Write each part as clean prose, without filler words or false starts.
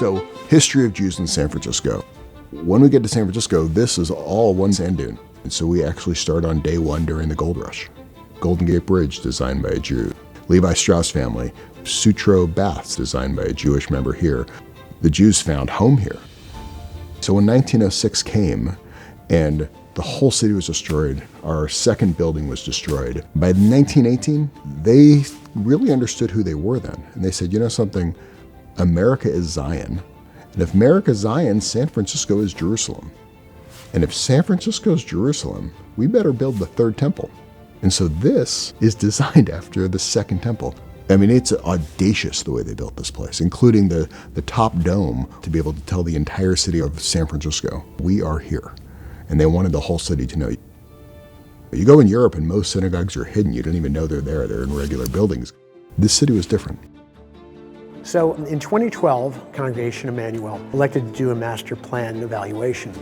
So, history of Jews in San Francisco. When we get to San Francisco, this is all one sand dune. And so we actually start on day one during the gold rush. Golden Gate Bridge, designed by a Jew. Levi Strauss family. Sutro Baths, designed by a Jewish member here. The Jews found home here. So when 1906 came and the whole city was destroyed, our second building was destroyed. By 1918, they really understood who they were then. And they said, you know something, America is Zion. And if America is Zion, San Francisco is Jerusalem. And if San Francisco is Jerusalem, we better build the third temple. And so this is designed after the second temple. I mean, it's audacious the way they built this place, including the top dome to be able to tell the entire city of San Francisco, we are here. And they wanted the whole city to know. You go in Europe and most synagogues are hidden. You don't even know they're there. They're in regular buildings. This city was different. So in 2012, Congregation Emanu-El elected to do a master plan evaluation.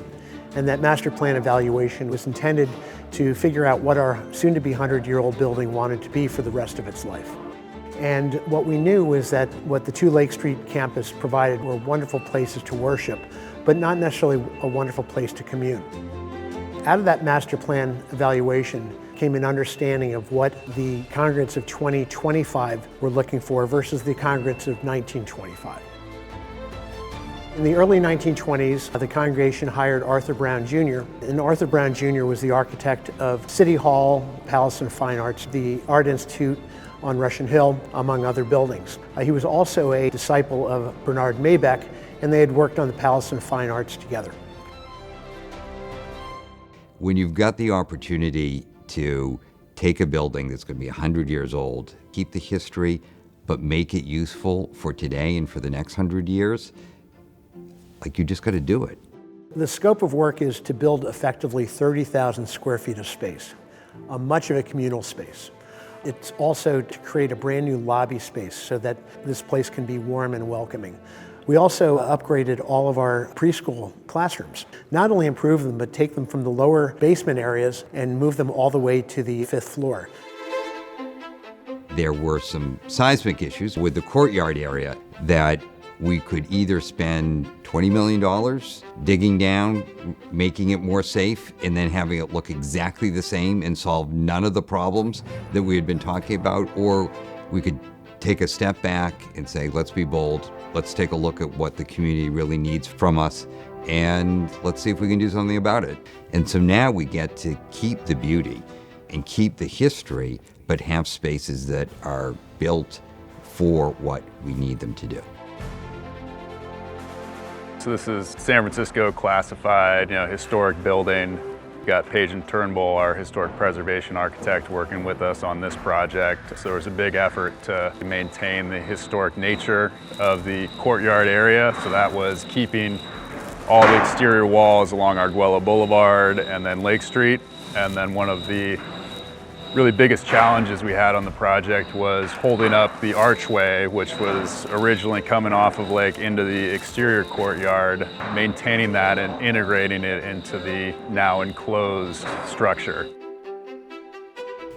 And that master plan evaluation was intended to figure out what our soon-to-be 100-year-old building wanted to be for the rest of its life. And what we knew was that what the 2 Lake Street campus provided were wonderful places to worship, but not necessarily a wonderful place to commune. Out of that master plan evaluation came an understanding of what the congregants of 2025 were looking for versus the congregants of 1925. In the early 1920s, the congregation hired Arthur Brown Jr., and Arthur Brown Jr. was the architect of City Hall, Palace of Fine Arts, the Art Institute on Russian Hill, among other buildings. He was also a disciple of Bernard Maybeck, and they had worked on the Palace of Fine Arts together. When you've got the opportunity to take a building that's going to be 100 years old, keep the history, but make it useful for today and for the next 100 years, like, you just got to do it. The scope of work is to build effectively 30,000 square feet of space, much of it communal space. It's also to create a brand new lobby space so that this place can be warm and welcoming. We also upgraded all of our preschool classrooms. Not only improve them, but take them from the lower basement areas and move them all the way to the 5th floor. There were some seismic issues with the courtyard area that we could either spend $20 million digging down, making it more safe, and then having it look exactly the same and solve none of the problems that we had been talking about, or we could take a step back and say, let's be bold, let's take a look at what the community really needs from us, and let's see if we can do something about it. And so now we get to keep the beauty and keep the history, but have spaces that are built for what we need them to do. So this is San Francisco classified, historic building. We've got Page and Turnbull, our historic preservation architect, working with us on this project. So there was a big effort to maintain the historic nature of the courtyard area. So that was keeping all the exterior walls along Arguello Boulevard and then Lake Street. And then one of the really biggest challenges we had on the project was holding up the archway, which was originally coming off of Lake into the exterior courtyard, maintaining that and integrating it into the now enclosed structure.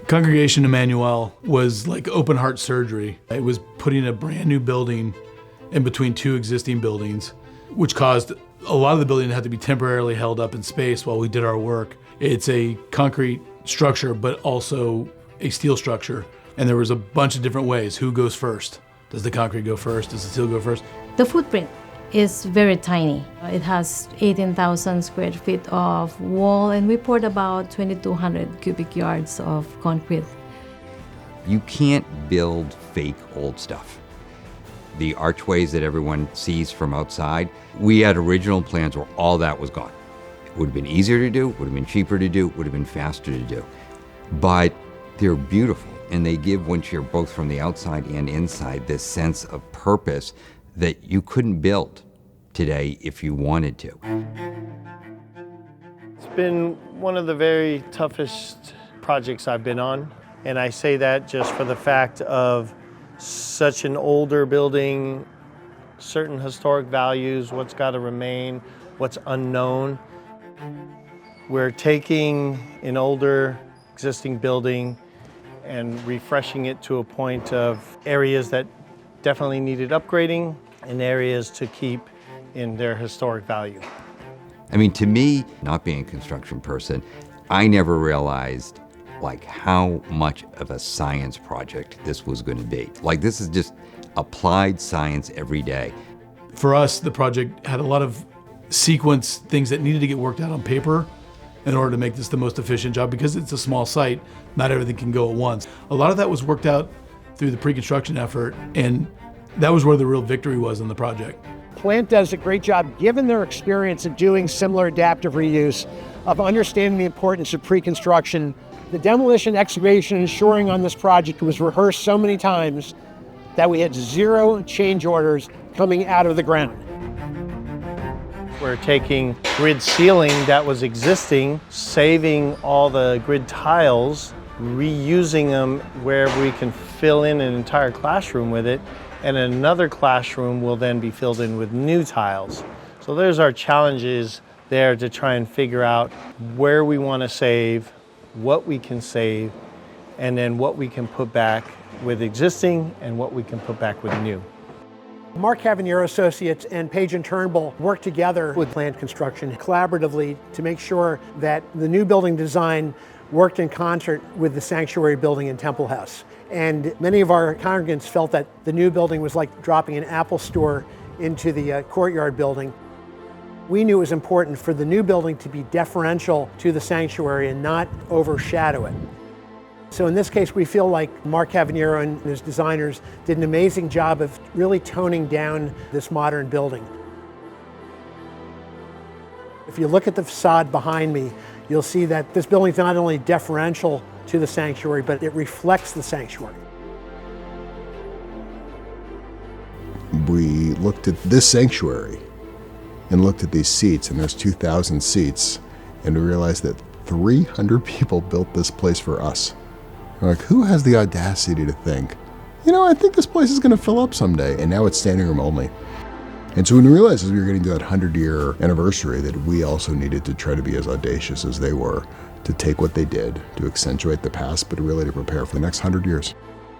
Congregation Emanu-El was like open heart surgery. It was putting a brand new building in between 2 existing buildings, which caused a lot of the building to have to be temporarily held up in space while we did our work. It's a concrete structure, but also a steel structure. And there was a bunch of different ways. Who goes first? Does the concrete go first? Does the steel go first? The footprint is very tiny. It has 18,000 square feet of wall, and we poured about 2,200 cubic yards of concrete. You can't build fake old stuff. The archways that everyone sees from outside, we had original plans where all that was gone. Would have been easier to do, would have been cheaper to do, would have been faster to do. But they're beautiful, and they give, once you're both from the outside and inside, this sense of purpose that you couldn't build today if you wanted to. It's been one of the very toughest projects I've been on, and I say that just for the fact of such an older building, certain historic values, what's got to remain, what's unknown. We're taking an older existing building and refreshing it to a point of areas that definitely needed upgrading and areas to keep in their historic value. I mean, to me, not being a construction person, I never realized like how much of a science project this was going to be. Like, this is just applied science every day. For us, the project had a lot of sequence things that needed to get worked out on paper in order to make this the most efficient job. Because it's a small site, not everything can go at once. A lot of that was worked out through the pre-construction effort, and that was where the real victory was in the project. Plant does a great job, given their experience of doing similar adaptive reuse, of understanding the importance of pre-construction. The demolition, excavation, and shoring on this project was rehearsed so many times that we had 0 change orders coming out of the ground. We're taking grid ceiling that was existing, saving all the grid tiles, reusing them where we can fill in an entire classroom with it, and another classroom will then be filled in with new tiles. So there's our challenges there to try and figure out where we want to save, what we can save, and then what we can put back with existing and what we can put back with new. Mark Cavaniero Associates and Page and Turnbull worked together with Plant Construction collaboratively to make sure that the new building design worked in concert with the sanctuary building in Temple House. And many of our congregants felt that the new building was like dropping an Apple store into the courtyard building. We knew it was important for the new building to be deferential to the sanctuary and not overshadow it. So in this case, we feel like Mark Cavaniero and his designers did an amazing job of really toning down this modern building. If you look at the facade behind me, you'll see that this building is not only deferential to the sanctuary, but it reflects the sanctuary. We looked at this sanctuary and looked at these seats, and there's 2,000 seats, and we realized that 300 people built this place for us. We're like, who has the audacity to think, I think this place is going to fill up someday, and now it's standing room only. And so when we realized as we were getting to that 100-year anniversary that we also needed to try to be as audacious as they were, to take what they did, to accentuate the past, but really to prepare for the next 100 years.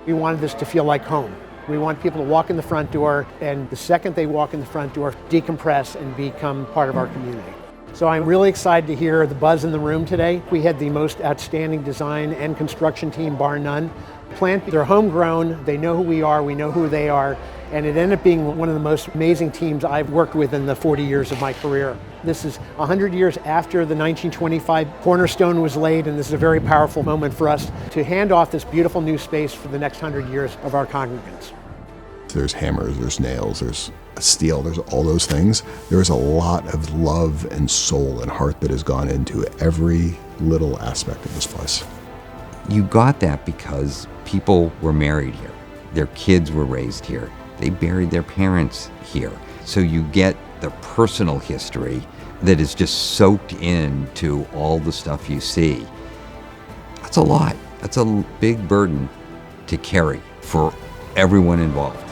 We wanted this to feel like home. We want people to walk in the front door, and the second they walk in the front door, decompress and become part of our community. So I'm really excited to hear the buzz in the room today. We had the most outstanding design and construction team, bar none. Plant, they're homegrown, they know who we are, we know who they are, and it ended up being one of the most amazing teams I've worked with in the 40 years of my career. This is 100 years after the 1925 cornerstone was laid, and this is a very powerful moment for us to hand off this beautiful new space for the next 100 years of our congregants. There's hammers, there's nails, there's steel, there's all those things. There's a lot of love and soul and heart that has gone into every little aspect of this place. You got that because people were married here. Their kids were raised here. They buried their parents here. So you get the personal history that is just soaked into all the stuff you see. That's a lot. That's a big burden to carry for everyone involved.